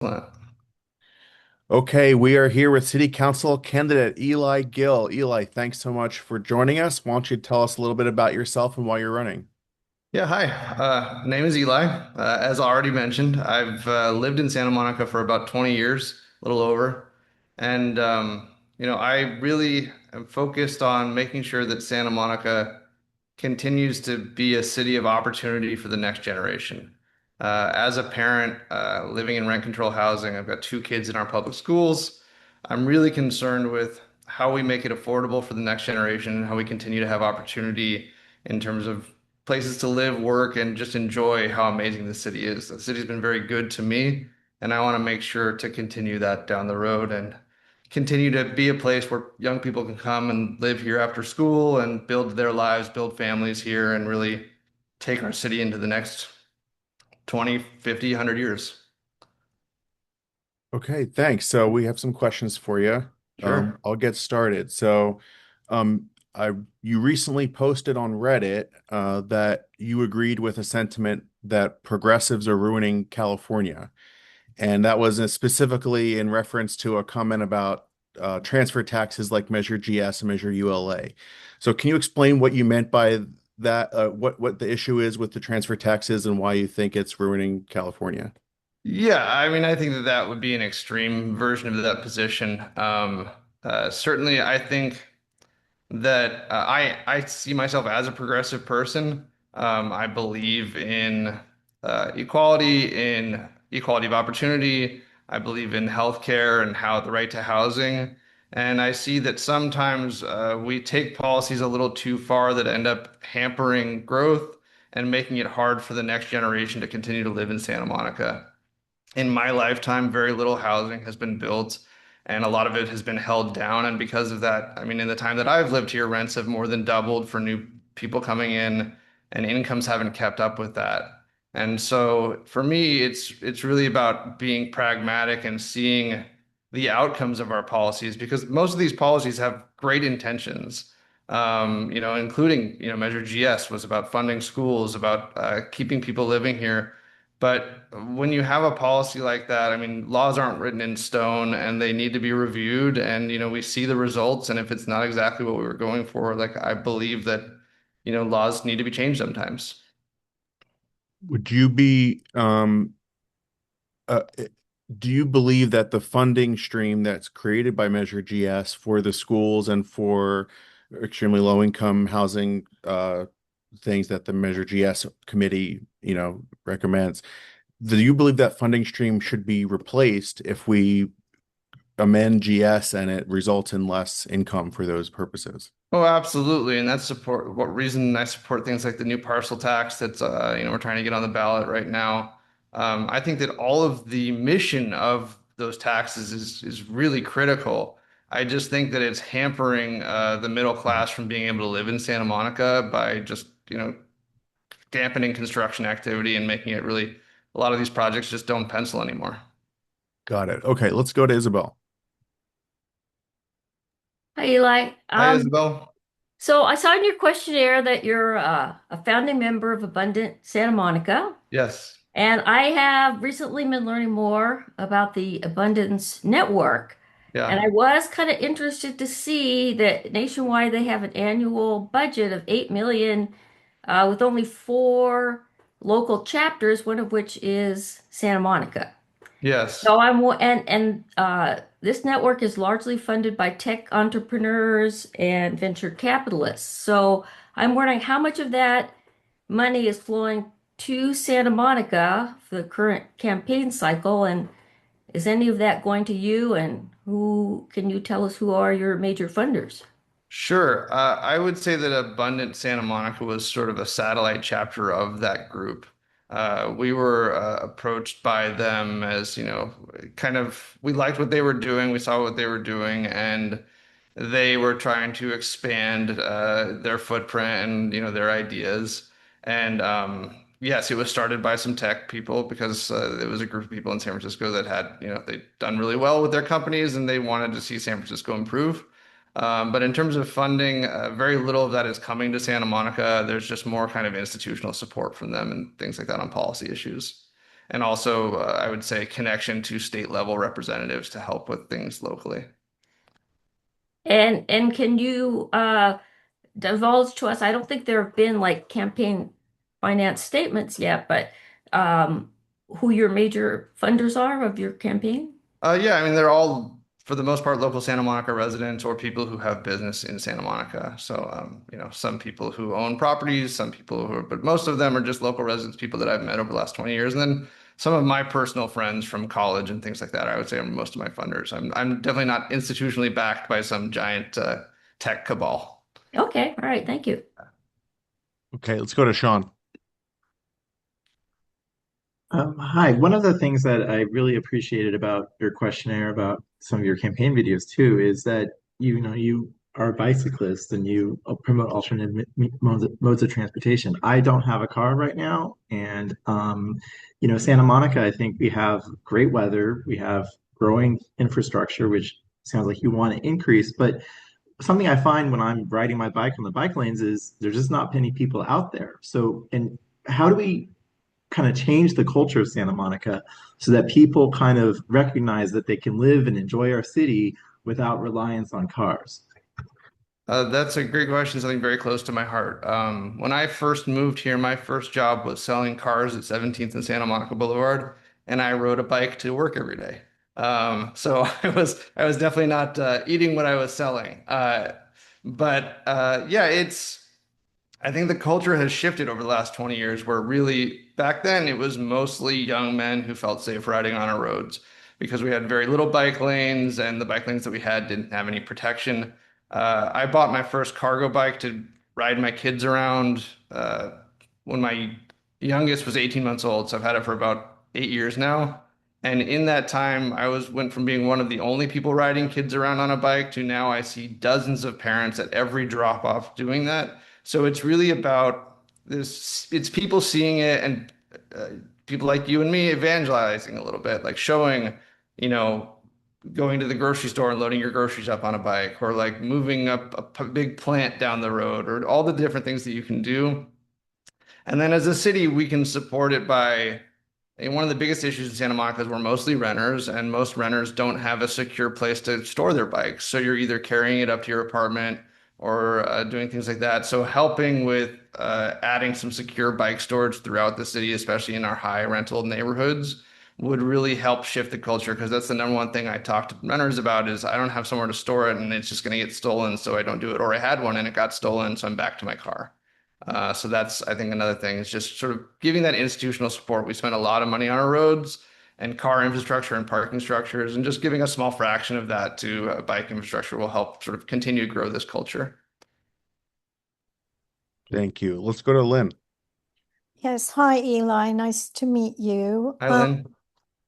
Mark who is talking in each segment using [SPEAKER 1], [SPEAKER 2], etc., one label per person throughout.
[SPEAKER 1] Excellent.
[SPEAKER 2] Okay, we are here with City Council candidate Eli Gill. Eli, thanks so much for joining us. Why don't you tell us a little bit about yourself and why you're running?
[SPEAKER 1] Yeah, hi. Name is Eli. As already mentioned, I've lived in Santa Monica for about 20 years, a little over. And, I really am focused on making sure that Santa Monica continues to be a city of opportunity for the next generation. As a parent living in rent control housing, I've got two kids in our public schools. I'm really concerned with how we make it affordable for the next generation, how we continue to have opportunity in terms of places to live, work, and just enjoy how amazing the city is. The city's been very good to me, and I want to make sure to continue that down the road and continue to be a place where young people can come and live here after school and build their lives, build families here, and really take our city into the next 20, 50, 100 years.
[SPEAKER 2] Okay, thanks. So we have some questions for you.
[SPEAKER 1] Sure.
[SPEAKER 2] I'll get started. Um, I you recently posted on Reddit that you agreed with a sentiment that progressives are ruining California, and that was specifically in reference to a comment about transfer taxes like Measure GS and Measure ULA. So can you explain what you meant by that? What the issue is with the transfer taxes and why you think it's ruining California?
[SPEAKER 1] Yeah, I mean, I think that that would be an extreme version of that position. Certainly, I think that I see myself as a progressive person. I believe in equality of opportunity. I believe in healthcare and how the right to housing. And I see that sometimes we take policies a little too far that end up hampering growth and making it hard for the next generation to continue to live in Santa Monica. In my lifetime, very little housing has been built, and a lot of it has been held down. And because of that, I mean, in the time that I've lived here, rents have more than doubled for new people coming in, and incomes haven't kept up with that. And so for me, it's really about being pragmatic and seeing the outcomes of our policies because most of these policies have great intentions. Including, Measure GS was about funding schools, about keeping people living here. But when you have a policy like that, I mean, laws aren't written in stone and they need to be reviewed. And, we see the results. And if it's not exactly what we were going for, like I believe that, laws need to be changed sometimes.
[SPEAKER 2] Would you be uh, do you believe that the funding stream that's created by Measure GS for the schools and for extremely low income housing things that the Measure GS committee, recommends, do you believe that funding stream should be replaced if we amend GS and it results in less income for those purposes?
[SPEAKER 1] Oh, absolutely. And that's what reason I support things like the new parcel tax that's we're trying to get on the ballot right now. I think that all of the mission of those taxes is really critical. I just think that it's hampering the middle class from being able to live in Santa Monica by just, dampening construction activity and making it really a lot of these projects just don't pencil anymore.
[SPEAKER 2] Got it. Okay, let's go to Isabel.
[SPEAKER 3] Hi, Eli.
[SPEAKER 1] Hi, Isabel.
[SPEAKER 3] So I saw in your questionnaire that you're a founding member of Abundant Santa Monica,
[SPEAKER 1] Yes.
[SPEAKER 3] and I have recently been learning more about the Abundance Network. And I
[SPEAKER 1] Yeah.
[SPEAKER 3] was kind of interested to see that nationwide they have an annual budget of 8 million, with only four local chapters, one of which is Santa Monica.
[SPEAKER 1] Yes.
[SPEAKER 3] So this network is largely funded by tech entrepreneurs and venture capitalists. So I'm wondering how much of that money is flowing to Santa Monica for the current campaign cycle, and is any of that going to you? And who can you tell us who are your major funders?
[SPEAKER 1] Sure. I would say that Abundant Santa Monica was sort of a satellite chapter of that group. We were approached by them as, we liked what they were doing, we saw what they were doing, and they were trying to expand their footprint and, their ideas. And yes, it was started by some tech people because it was a group of people in San Francisco that had, they'd done really well with their companies and they wanted to see San Francisco improve. But in terms of funding, very little of that is coming to Santa Monica. There's just more kind of institutional support from them and things like that on policy issues. and also I would say connection to state level representatives to help with things locally.
[SPEAKER 3] And can you divulge to us? I don't think there have been like campaign finance statements yet, but um, who your major funders are of your campaign?
[SPEAKER 1] Yeah, I mean, they're all, for the most part, local Santa Monica residents or people who have business in Santa Monica. So, some people who own properties, some people who are, but most of them are just local residents, people that I've met over the last 20 years. And then some of my personal friends from college and things like that, I would say are most of my funders. I'm definitely not institutionally backed by some giant tech cabal.
[SPEAKER 3] Okay, all right, thank you.
[SPEAKER 2] Okay, let's go to Sean.
[SPEAKER 4] Hi. One of the things that I really appreciated about your questionnaire about some of your campaign videos too is that you are a bicyclist and you promote alternate modes of transportation. I don't have a car right now, and Santa Monica, I think we have great weather, we have growing infrastructure, which sounds like you want to increase, but something I find when I'm riding my bike on the bike lanes is there's just not many people out there. So, and how do we kind of change the culture of Santa Monica so that people kind of recognize that they can live and enjoy our city without reliance on cars?
[SPEAKER 1] That's a great question, something very close to my heart. When I first moved here, my first job was selling cars at 17th and Santa Monica Boulevard, and I rode a bike to work every day. So I was definitely not eating what I was selling. But yeah, I think the culture has shifted over the last 20 years where really back then it was mostly young men who felt safe riding on our roads because we had very little bike lanes and the bike lanes that we had didn't have any protection. I bought my first cargo bike to ride my kids around when my youngest was 18 months old. So I've had it for about 8 years now. And in that time, went from being one of the only people riding kids around on a bike to now I see dozens of parents at every drop off doing that. So it's really about this, it's people seeing it and uh, people like you and me evangelizing a little bit, like showing, you know, going to the grocery store and loading your groceries up on a bike, or like moving up big plant down the road, or all the different things that you can do. And then as a city, we can support it by and one of the biggest issues in Santa Monica is we're mostly renters, and most renters don't have a secure place to store their bikes. So you're either carrying it up to your apartment or doing things like that. So helping with adding some secure bike storage throughout the city, especially in our high rental neighborhoods, would really help shift the culture because that's the number one thing I talk to renters about is I don't have somewhere to store it and it's just going to get stolen, so I don't do it. Or I had one and it got stolen, so I'm back to my car. So that's, I think, another thing is just sort of giving that institutional support. We spend a lot of money on our roads and car infrastructure and parking structures, and just giving a small fraction of that to bike infrastructure will help sort of continue to grow this culture.
[SPEAKER 2] Thank you. Let's go to Lynn.
[SPEAKER 5] Yes, hi Eli, nice to meet you.
[SPEAKER 1] Hi, Lynn.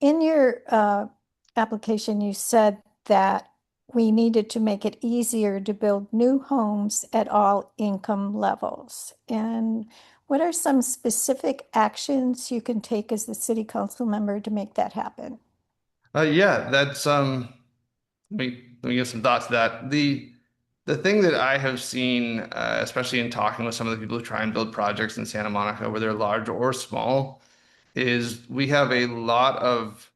[SPEAKER 5] In your application, you said that we needed to make it easier to build new homes at all income levels. And what are some specific actions you can take as the city council member to make that happen?
[SPEAKER 1] Yeah, that's let me give some thoughts to that. The thing that I have seen, especially in talking with some of the people who try and build projects in Santa Monica, whether they're large or small, is we have a lot of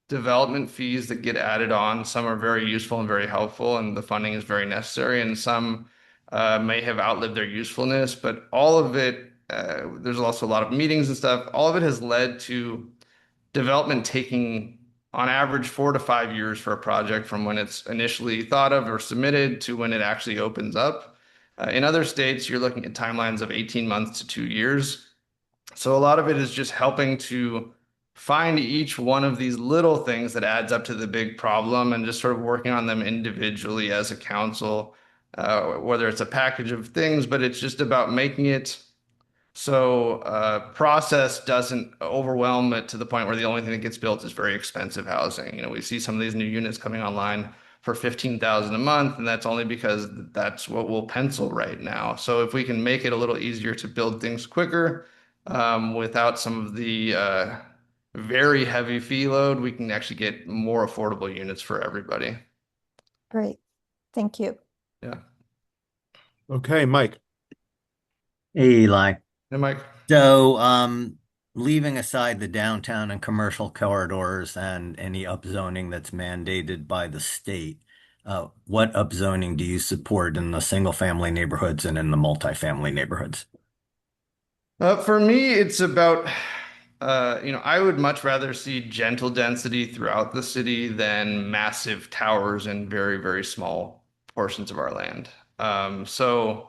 [SPEAKER 1] development fees that get added on. Some are very useful and very helpful, and the funding is very necessary, and some may have outlived their usefulness. But all of it, there's also a lot of meetings and stuff. All of it has led to development taking, on average, 4 to 5 years for a project from when it's initially thought of or submitted to when it actually opens up. In other states, you're looking at timelines of 18 months to 2 years. So a lot of it is just helping to find each one of these little things that adds up to the big problem and just sort of working on them individually as a council, whether it's a package of things, but it's just about making it so process doesn't overwhelm it to the point where the only thing that gets built is very expensive housing. We see some of these new units coming online for 15,000 a month, and that's only because that's what will pencil right now. So if we can make it a little easier to build things quicker, without some of the very heavy fee load, we can actually get more affordable units for everybody.
[SPEAKER 5] Great, thank you.
[SPEAKER 1] Yeah.
[SPEAKER 2] Okay, Mike.
[SPEAKER 6] Hey, Eli.
[SPEAKER 1] And Mike,
[SPEAKER 6] So, leaving aside the downtown and commercial corridors and any upzoning that's mandated by the state, what upzoning do you support in the single family neighborhoods and in the multifamily neighborhoods?
[SPEAKER 1] For me, it's about, I would much rather see gentle density throughout the city than massive towers in very, very small portions of our land. So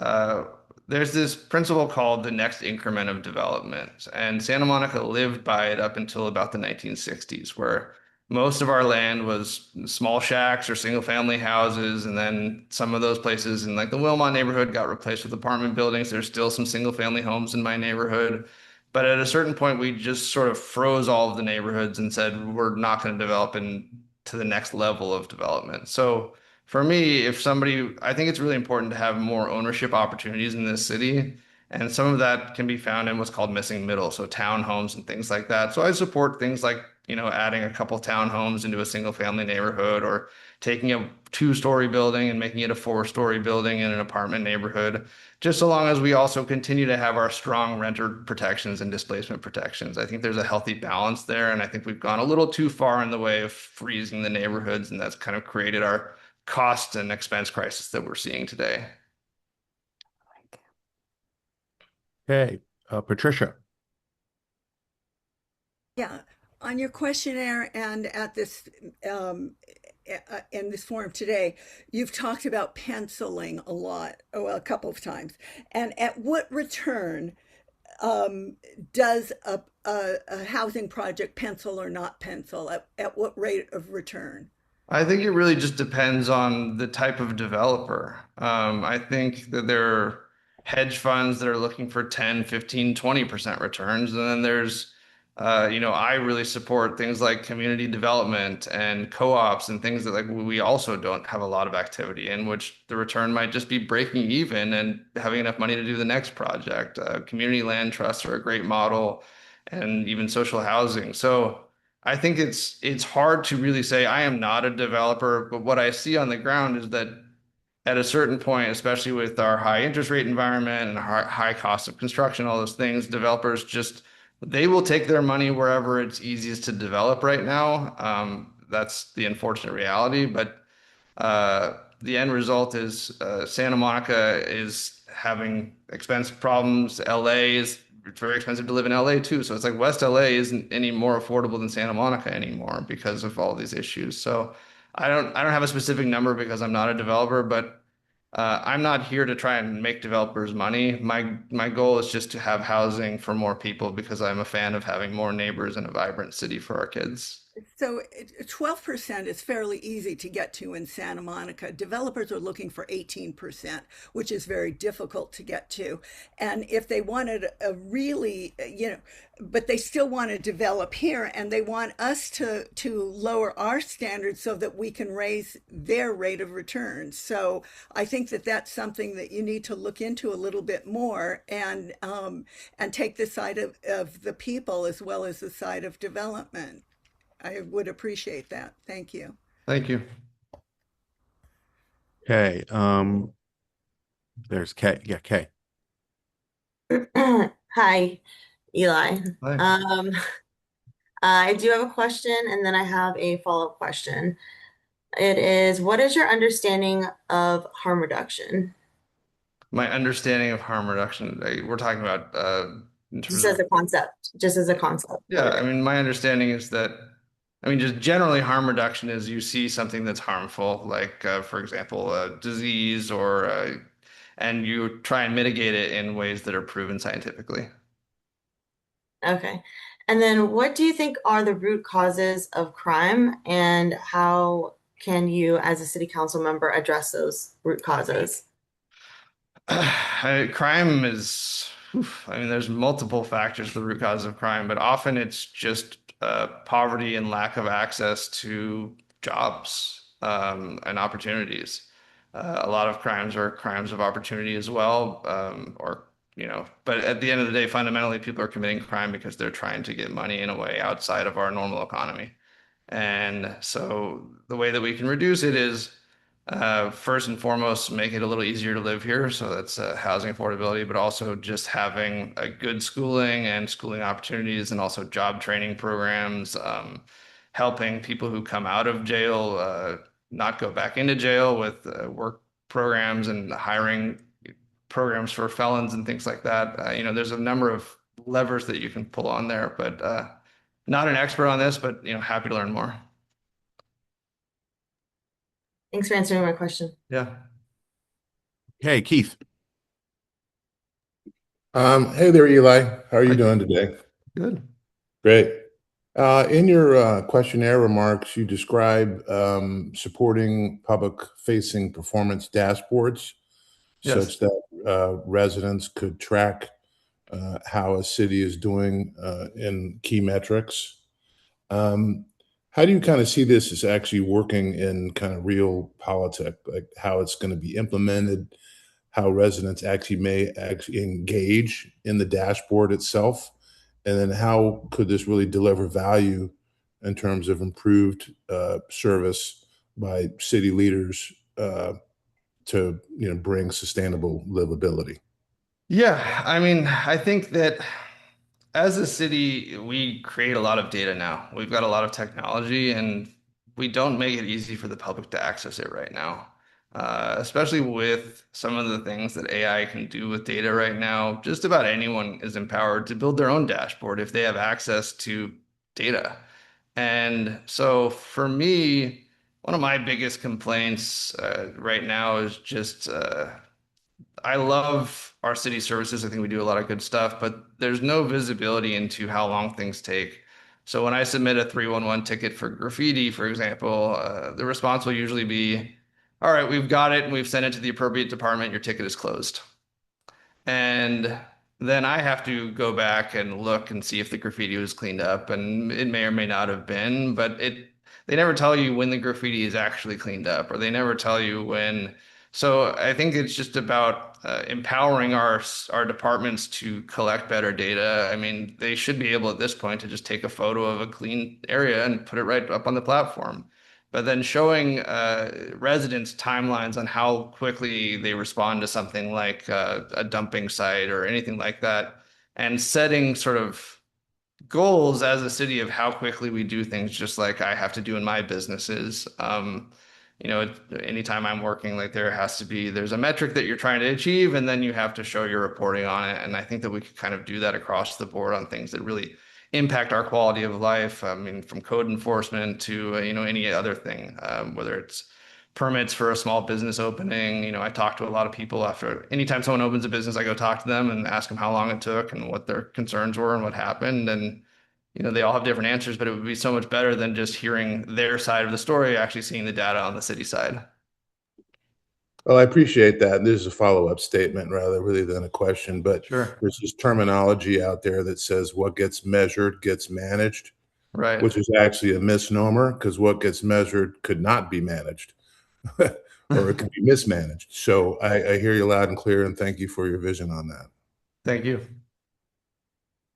[SPEAKER 1] uh, there's this principle called the next increment of development, and Santa Monica lived by it up until about the 1960s, where most of our land was small shacks or single family houses, and then some of those places in like the Wilmot neighborhood got replaced with apartment buildings. There's still some single family homes in my neighborhood. But at a certain point, we just sort of froze all of the neighborhoods and said, we're not going to develop to the next level of development. So for me, if somebody, I think it's really important to have more ownership opportunities in this city. And some of that can be found in what's called missing middle, so townhomes and things like that. So I support things like, adding a couple townhomes into a single family neighborhood or taking a two-story building and making it a four-story building in an apartment neighborhood, just so long as we also continue to have our strong renter protections and displacement protections. I think there's a healthy balance there, and I think we've gone a little too far in the way of freezing the neighborhoods, and that's kind of created our cost and expense crisis that we're seeing today.
[SPEAKER 2] Okay, Patricia.
[SPEAKER 7] Yeah, on your questionnaire and at this in this forum today, you've talked about penciling a lot, a couple of times. And at what return um, does a housing project pencil or not pencil? At what rate of return?
[SPEAKER 1] I think it really just depends on the type of developer. I think that there are hedge funds that are looking for 10, 15, 20% returns. And then I really support things like community development and co-ops and things that like we also don't have a lot of activity in, which the return might just be breaking even and having enough money to do the next project. Community land trusts are a great model and even social housing. So I think it's hard to really say I am not a developer, but what I see on the ground is that at a certain point, especially with our high interest rate environment and high cost of construction, all those things, developers just they will take their money wherever it's easiest to develop right now. That's the unfortunate reality, but the end result is Santa Monica is having expense problems. LA is it's very expensive to live in LA too. So it's like West LA isn't any more affordable than Santa Monica anymore because of all these issues. So I don't have a specific number because I'm not a developer, but I'm not here to try and make developers money. My goal is just to have housing for more people because I'm a fan of having more neighbors in a vibrant city for our kids.
[SPEAKER 7] So 12% is fairly easy to get to in Santa Monica. Developers are looking for 18%, which is very difficult to get to. And if they wanted a really, but they still want to develop here and they want us to lower our standards so that we can raise their rate of return. So I think that that's something that you need to look into a little bit more and take the side of the people as well as the side of development. I would appreciate that. Thank you.
[SPEAKER 1] Thank you.
[SPEAKER 2] Okay, there's Kay. Yeah, Kay.
[SPEAKER 8] Hi, Eli.
[SPEAKER 1] Hi.
[SPEAKER 8] Um, I do have a question and then I have a follow-up question. It is, what is your understanding of harm reduction?
[SPEAKER 1] My understanding of harm reduction, we're talking about in
[SPEAKER 8] Just
[SPEAKER 1] terms
[SPEAKER 8] as
[SPEAKER 1] of,
[SPEAKER 8] a concept, just as a concept.
[SPEAKER 1] yeah, I mean, my understanding is that, I mean, just generally harm reduction is you see something that's harmful, like, for example, a disease and you try and mitigate it in ways that are proven scientifically.
[SPEAKER 8] Okay. And then what do you think are the root causes of crime and how can you, as a city council member, address those root causes?
[SPEAKER 1] Crime is, oof, I mean, there's multiple factors for the root cause of crime, but often it's just poverty and lack of access to jobs and opportunities. A lot of crimes are crimes of opportunity as well, but at the end of the day, fundamentally, people are committing crime because they're trying to get money in a way outside of our normal economy. And so the way that we can reduce it is First and foremost, make it a little easier to live here. So that's housing affordability, but also just having a good schooling and schooling opportunities and also job training programs, helping people who come out of jail not go back into jail with work programs and hiring programs for felons and things like that. There's a number of levers that you can pull on there, but not an expert on this, but happy to learn more.
[SPEAKER 8] Thanks for answering my question.
[SPEAKER 1] Yeah,
[SPEAKER 2] Okay, Keith.
[SPEAKER 9] Hey there, Eli. How are you
[SPEAKER 1] Hi,
[SPEAKER 9] doing
[SPEAKER 1] Keith.
[SPEAKER 9] today?
[SPEAKER 1] Good.
[SPEAKER 9] Great. In your questionnaire remarks, you describe supporting public-facing performance dashboards
[SPEAKER 1] Yes.
[SPEAKER 9] such that residents could track how a city is doing in key metrics. Um, how do you kind of see this as actually working in kind of real politics, like how it's going to be implemented, how residents actually may actually engage in the dashboard itself, and then how could this really deliver value in terms of improved service by city leaders to bring sustainable livability?
[SPEAKER 1] Yeah, I mean, I think that as a city, we create a lot of data now. We've got a lot of technology, and we don't make it easy for the public to access it right now. Especially with some of the things that AI can do with data right now, just about anyone is empowered to build their own dashboard if they have access to data. And so for me, one of my biggest complaints right now is just I love our city services. I think we do a lot of good stuff, but there's no visibility into how long things take. So when I submit a 311 ticket for graffiti, for example, the response will usually be, all right, we've got it and we've sent it to the appropriate department. Your ticket is closed. And then I have to go back and look and see if the graffiti was cleaned up, and it may or may not have been, but they never tell you when the graffiti is actually cleaned up, or they never tell you when. So I think it's just about empowering our departments to collect better data. I mean, they should be able at this point to just take a photo of a clean area and put it right up on the platform. But then showing residents timelines on how quickly they respond to something like a dumping site or anything like that, and setting sort of goals as a city of how quickly we do things, just like I have to do in my businesses. Anytime I'm working, like there's a metric that you're trying to achieve, and then you have to show your reporting on it. And I think that we could kind of do that across the board on things that really impact our quality of life. I mean, from code enforcement to, any other thing, whether it's permits for a small business opening. I talk to a lot of people anytime someone opens a business, I go talk to them and ask them how long it took and what their concerns were and what happened. And they all have different answers, but it would be so much better than just hearing their side of the story, actually seeing the data on the city side.
[SPEAKER 9] Well, I appreciate that. This is a follow-up statement rather really than a question, but
[SPEAKER 1] Sure.
[SPEAKER 9] there's this terminology out there that says what gets measured gets managed,
[SPEAKER 1] Right.
[SPEAKER 9] which is actually a misnomer because what gets measured could not be managed or it could be mismanaged. So I hear you loud and clear, and thank you for your vision on that.
[SPEAKER 1] Thank you.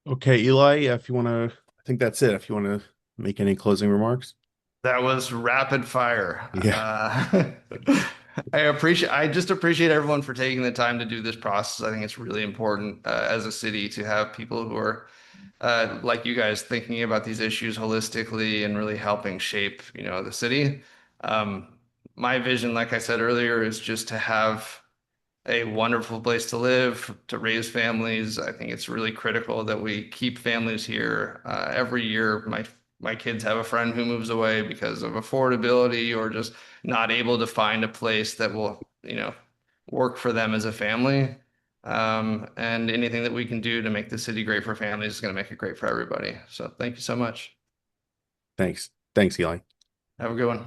[SPEAKER 2] Okay, Eli, if you want to, I think that's it. If you want to make any closing remarks.
[SPEAKER 1] That was rapid fire.
[SPEAKER 2] Yeah.
[SPEAKER 1] I just appreciate everyone for taking the time to do this process. I think it's really important as a city to have people who are like you guys thinking about these issues holistically and really helping shape, the city. Um, my vision, like I said earlier, is just to have a wonderful place to live, to raise families. I think it's really critical that we keep families here. Every year, my kids have a friend who moves away because of affordability or just not able to find a place that will, work for them as a family. And anything that we can do to make the city great for families is going to make it great for everybody. So thank you so much.
[SPEAKER 2] Thanks. Thanks, Eli.
[SPEAKER 1] Have a good one.